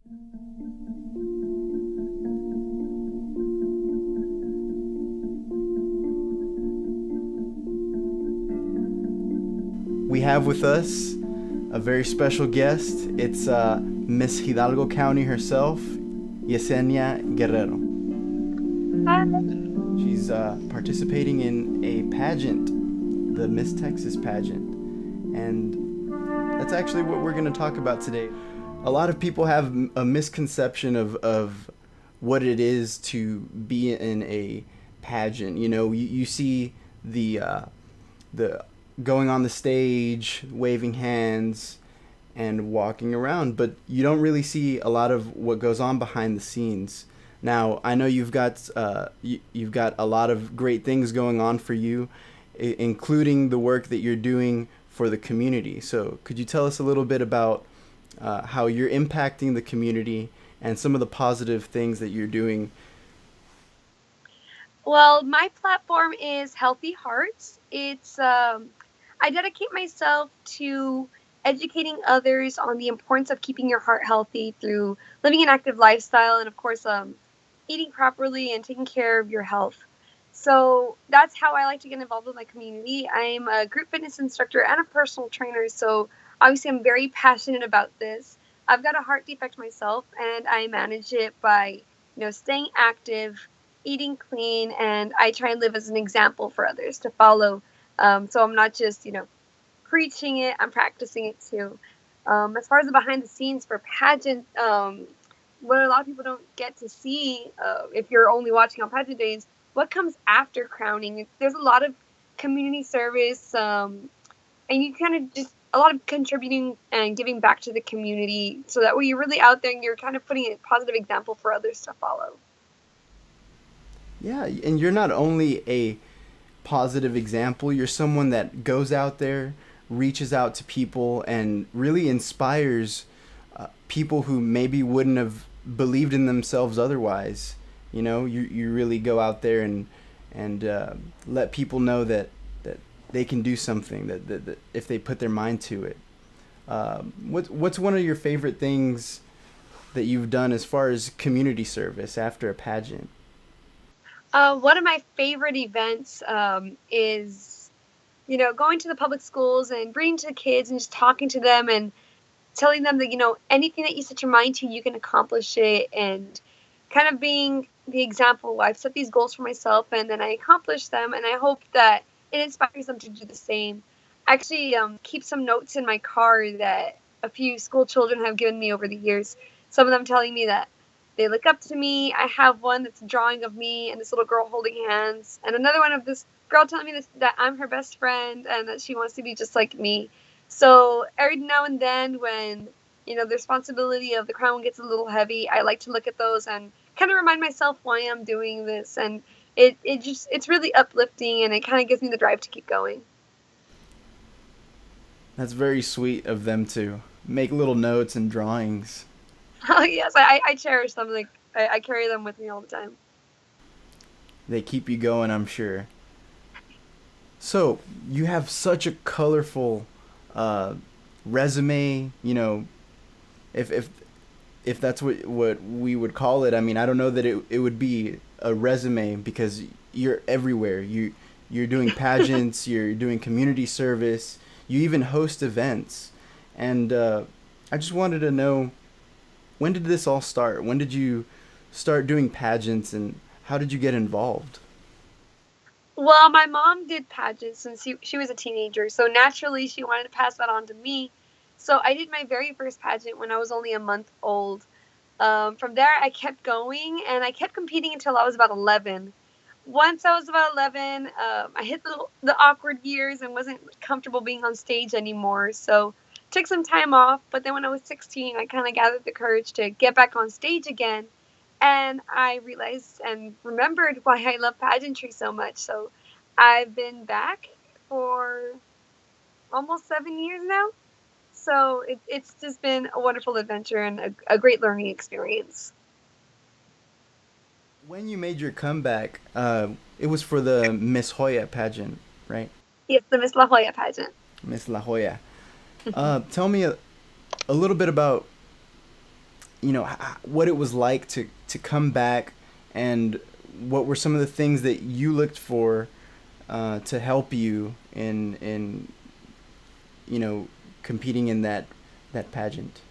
We have with us a very special guest. It's Miss Hidalgo County herself, Yesenia Guerrero. Hi. She's participating in a pageant, the Miss Texas pageant. And that's actually what we're going to talk about today. A lot of people have a misconception of what it is to be in a pageant. You know, you see the going on the stage, waving hands, and walking around, but you don't really see a lot of what goes on behind the scenes. Now, I know you've got a lot of great things going on for you, including the work that you're doing for the community. So, could you tell us a little bit about how you're impacting the community and some of the positive things that you're doing? Well, my platform is Healthy Hearts. It's I dedicate myself to educating others on the importance of keeping your heart healthy through living an active lifestyle and, of course, eating properly and taking care of your health. So that's how I like to get involved with my community. I'm a group fitness instructor and a personal trainer, so obviously I'm very passionate about this. I've got a heart defect myself, and I manage it by, staying active, eating clean, and I try and live as an example for others to follow. So I'm not just, preaching it, I'm practicing it too. As far as the behind the scenes for pageant, what a lot of people don't get to see, if you're only watching on pageant days, what comes after crowning. There's a lot of community service, and you kind of just a lot of contributing and giving back to the community, so that way you're really out there and you're kind of putting a positive example for others to follow. Yeah, and you're not only a positive example, you're someone that goes out there, reaches out to people, and really inspires people who maybe wouldn't have believed in themselves otherwise. You know, you really go out there and let people know that they can do something, that if they put their mind to it. What's one of your favorite things that you've done as far as community service after a pageant? One of my favorite events is, going to the public schools and bringing to the kids and just talking to them and telling them that, anything that you set your mind to, you can accomplish it, and kind of being the example. I've set these goals for myself and then I accomplish them, and I hope that it inspires them to do the same. I actually keep some notes in my car that a few school children have given me over the years. Some of them telling me that they look up to me. I have one that's a drawing of me and this little girl holding hands, and another one of this girl telling me that I'm her best friend and that she wants to be just like me. So every now and then when, the responsibility of the crown gets a little heavy, I like to look at those and kind of remind myself why I'm doing this. And it's really uplifting, and it kind of gives me the drive to keep going. That's very sweet of them to make little notes and drawings. Oh, yes, I cherish them. Like, I carry them with me all the time. They keep you going, I'm sure. So, you have such a colorful resume, if if that's what we would call it. I mean, I don't know that it would be a resume because you're everywhere. You're doing pageants, you're doing community service, you even host events. And I just wanted to know, when did this all start? When did you start doing pageants, and how did you get involved? Well, my mom did pageants since she was a teenager, so naturally she wanted to pass that on to me. So I did my very first pageant when I was only a month old. From there, I kept going, and I kept competing until I was about 11. Once I was about 11, I hit the awkward years and wasn't comfortable being on stage anymore. So took some time off, but then when I was 16, I kind of gathered the courage to get back on stage again. And I realized and remembered why I love pageantry so much. So I've been back for almost 7 years now. So it's just been a wonderful adventure and a great learning experience. When you made your comeback, it was for the Miss Hoya pageant, right? Yes, the Miss La Jolla pageant. Miss La Joya. Tell me a little bit about what it was like to come back, and what were some of the things that you looked for to help you in competing in that pageant.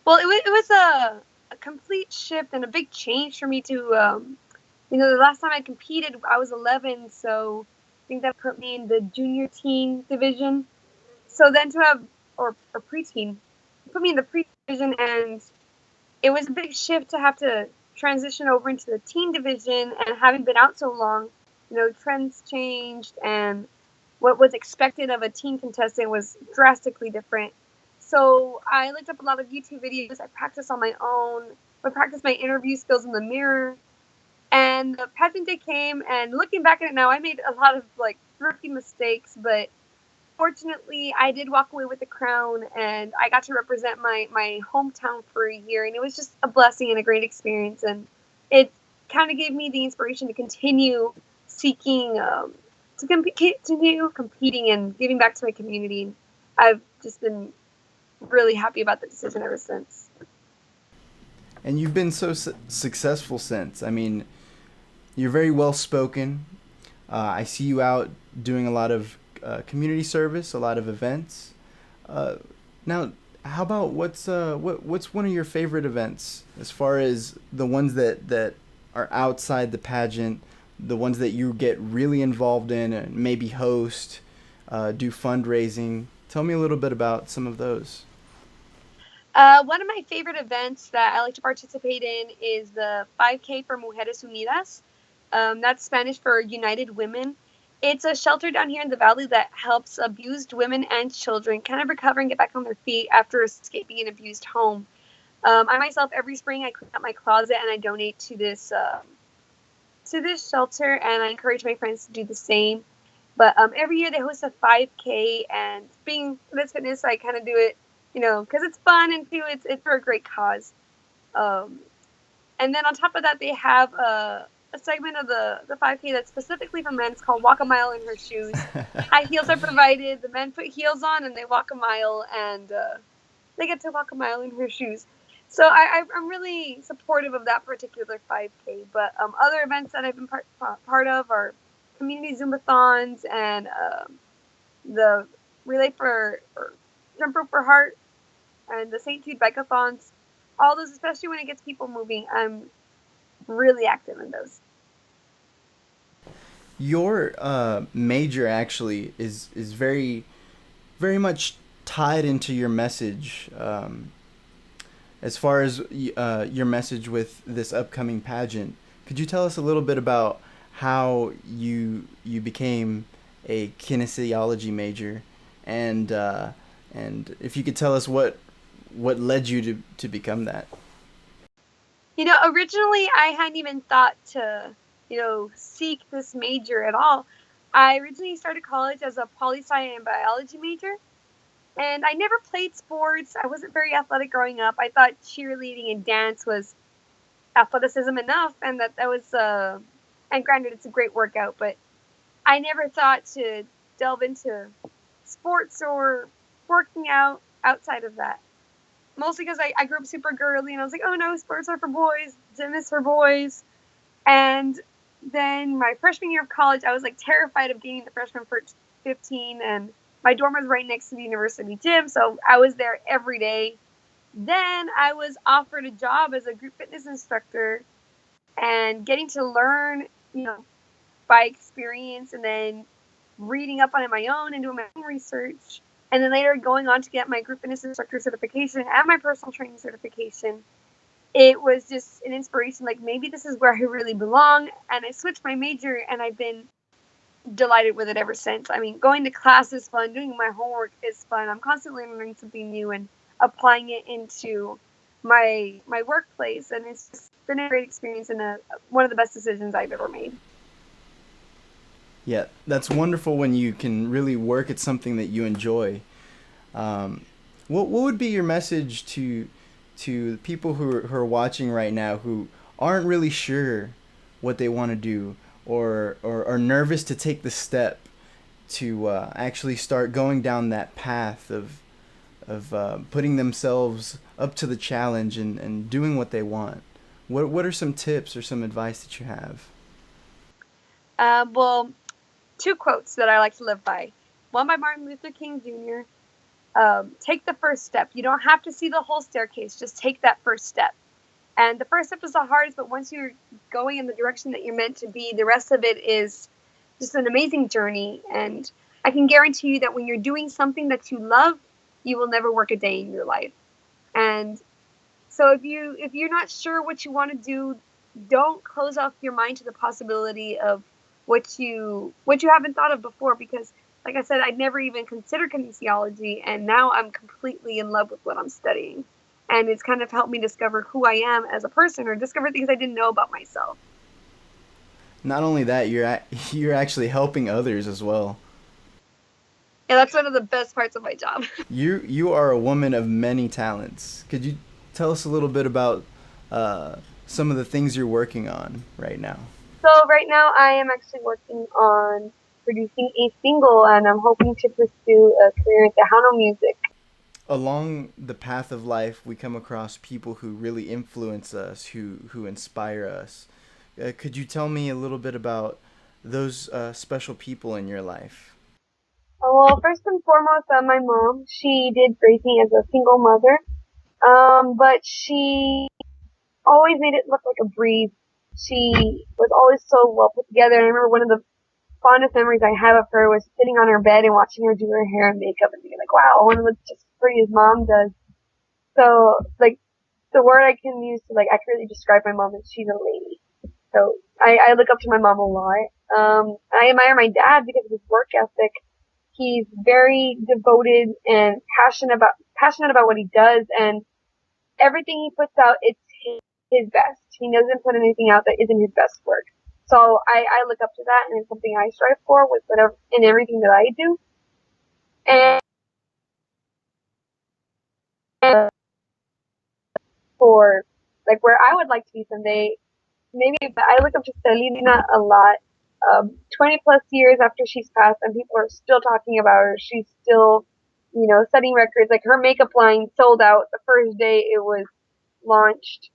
Well, it was a complete shift and a big change for me to, the last time I competed, I was 11, so I think that put me in the junior teen division. So then to have, or preteen, put me in the pre division, and it was a big shift to have to transition over into the teen division, and having been out so long, trends changed, and what was expected of a teen contestant was drastically different. So I looked up a lot of YouTube videos. I practiced on my own. I practiced my interview skills in the mirror. And the pageant day came, and looking back at it now, I made a lot of rookie mistakes, but fortunately, I did walk away with the crown, and I got to represent my hometown for a year, and it was just a blessing and a great experience, and it kind of gave me the inspiration to continue seeking, continue competing and giving back to my community. I've just been really happy about the decision ever since. And you've been so successful since. I mean, you're very well spoken. I see you out doing a lot of community service, a lot of events. Now, how about what's one of your favorite events, as far as the ones that are outside the pageant, the ones that you get really involved in and maybe host, do fundraising? Tell me a little bit about some of those. One of my favorite events that I like to participate in is the 5K for Mujeres Unidas. That's Spanish for United Women. It's a shelter down here in the valley that helps abused women and children kind of recover and get back on their feet after escaping an abused home. I myself, every spring, I clean out my closet and I donate to this shelter, and I encourage my friends to do the same. But every year they host a 5K, and being this fitness, I kind of do it, because it's fun, and too, it's for a great cause. And then on top of that, they have a segment of the 5K that's specifically for men. It's called Walk a Mile in Her Shoes. High heels are provided. The men put heels on, and they walk a mile, and they get to walk a mile in her shoes. So I'm really supportive of that particular 5K. But other events that I've been part of are community Zumbathons and the Relay for Jump Rope for Heart and the St. Jude Bikeathons. All those, especially when it gets people moving, I'm really active in those. Your major actually is very, very much tied into your message, as far as your message with this upcoming pageant. Could you tell us a little bit about how you became a kinesiology major, and if you could tell us what led you to become that? Originally I hadn't even thought to, seek this major at all. I originally started college as a poli-sci and biology major, and I never played sports. I wasn't very athletic growing up. I thought cheerleading and dance was athleticism enough, and that was, and granted, it's a great workout, but I never thought to delve into sports or working out outside of that. Mostly because I grew up super girly, and I was like, oh no, sports are for boys, gym is for boys. And then my freshman year of college, I was terrified of gaining the freshman 15, and my dorm was right next to the university gym, so I was there every day. Then I was offered a job as a group fitness instructor, and getting to learn, by experience, and then reading up on it my own and doing my own research. And then later going on to get my group fitness instructor certification and my personal training certification. It was just an inspiration, maybe this is where I really belong. And I switched my major, and I've been delighted with it ever since. I mean, going to class is fun. Doing my homework is fun. I'm constantly learning something new and applying it into my workplace. And it's just been a great experience and one of the best decisions I've ever made. Yeah, that's wonderful when you can really work at something that you enjoy. What would be your message to people who are watching right now who aren't really sure what they want to do, or are nervous to take the step to actually start going down that path of putting themselves up to the challenge and doing what they want. What are some tips or some advice that you have? Well, two quotes that I like to live by. One by Martin Luther King Jr. Take the first step. You don't have to see the whole staircase. Just take that first step. And the first step is the hardest, but once you're going in the direction that you're meant to be, the rest of it is just an amazing journey. And I can guarantee you that when you're doing something that you love, you will never work a day in your life. And so if you're not sure what you want to do, don't close off your mind to the possibility of what you haven't thought of before, because like I said, I'd never even considered kinesiology, and now I'm completely in love with what I'm studying. And it's kind of helped me discover who I am as a person, or discover things I didn't know about myself. Not only that, you're actually helping others as well. And that's one of the best parts of my job. You are a woman of many talents. Could you tell us a little bit about some of the things you're working on right now? So right now I am actually working on producing a single, and I'm hoping to pursue a career in Tejano music. Along the path of life, we come across people who really influence us, who inspire us. Could you tell me a little bit about those special people in your life? Well, first and foremost, my mom. She did raise me as a single mother, but she always made it look like a breeze. She was always so well put together. And I remember one of the fondest memories I have of her was sitting on her bed and watching her do her hair and makeup and being like, wow, I want to look just as pretty as mom does. So, like, the word I can use to, like, accurately describe my mom is she's a lady. So, I look up to my mom a lot. I admire my dad because of his work ethic. He's very devoted and passionate about what he does, and everything he puts out, it's his best. He doesn't put anything out that isn't his best work. So I look up to that, and it's something I strive for with whatever in everything that I do. And for like where I would like to be someday, maybe I look up to Selena a lot. 20 plus years after she's passed, and people are still talking about her. She's still, setting records. Like her makeup line sold out the first day it was launched.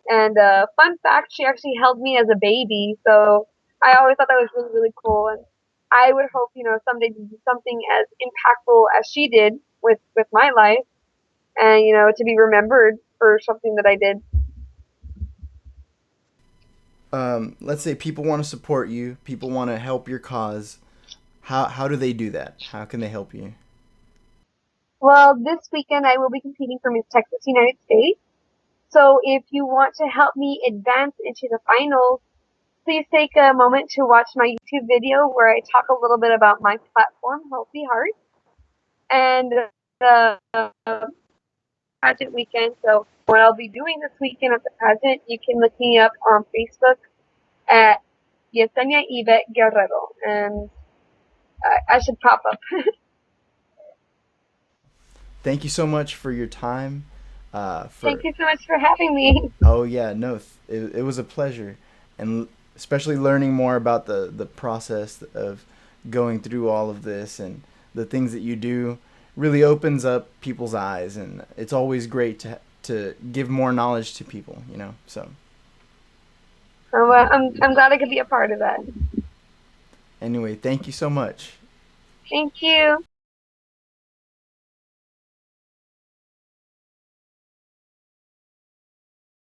And fun fact, she actually held me as a baby, so I always thought that was really, really cool. And I would hope, someday to do something as impactful as she did with my life, and to be remembered for something that I did. Let's say people want to support you, people want to help your cause. How do they do that? How can they help you? Well, this weekend I will be competing for Miss Texas United States. So if you want to help me advance into the finals, please take a moment to watch my YouTube video where I talk a little bit about my platform, Healthy Heart, and the pageant weekend. So what I'll be doing this weekend at the pageant, you can look me up on Facebook at Yesenia Yvette Guerrero, and I should pop up. Thank you so much for your time. Thank you so much for having me. Oh yeah, no, it was a pleasure, and especially learning more about the process of going through all of this and the things that you do really opens up people's eyes, and it's always great to give more knowledge to people, So Well, I'm glad I could be a part of that. anyway, thank you so much. Thank you.